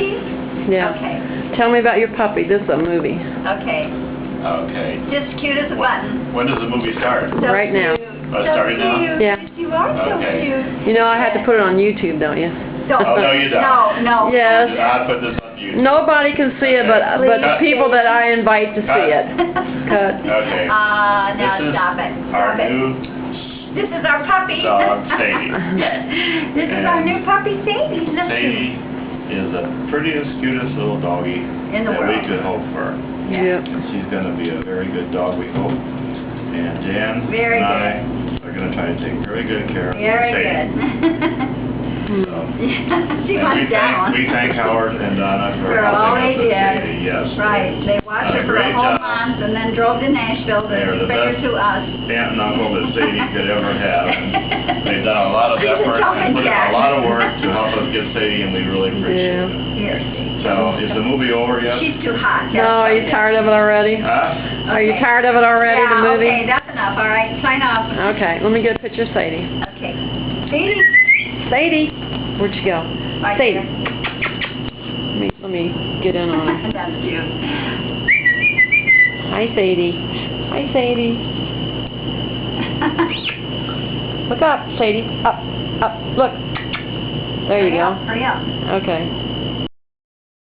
Sadie's? Yeah. Okay. Tell me about your puppy. This is a movie. Okay. Okay. Just cute as a button. When does the movie start? So Right now. cute. Oh, it's starting now? Cute. Yeah. You are so Okay. cute. You know I have to put it on YouTube, don't you? Don't. Oh, no, you don't. No. Yes. Do not put this on YouTube. Nobody can see it, but the people that I invite to see it. Cut. Okay. Now This is stop it. our Stop it. new This is our puppy. dog, Sadie. This is our And new puppy, Sadie. Look. Sadie is the prettiest, cutest little doggie In the that we world. could hope for. Yep. She's going to be a very good dog, we hope. And Jan Very and I are going to try to take very good care of Very Sadie. good. So, She and went down. we thank Howard and Donna for For all helping they us with did. Sadie. Yes. Right. They watched her Done a for a great whole job. month and then drove to Nashville to They're the bring her best to us. aunt and uncle that Sadie could ever have. And they've done a lot of She's a effort jumping and put in jack. a lot of work to help us get Sadie, and we really appreciate Yeah. it. Here, Sadie. So, is the movie over yet? She's too hot. No, are you tired of it already? Huh? Are you Okay. tired of it already, Yeah, the movie? okay, that's enough. All right, sign off. Okay, let me get a picture of Sadie. Okay. Sadie. Sadie, where'd you go? Right Sadie. here. Let me get in on her. That's cute. Hi, Sadie. Hi, Sadie. Look up, Sadie. Up, up. Look. There you go. Hurry up. Okay.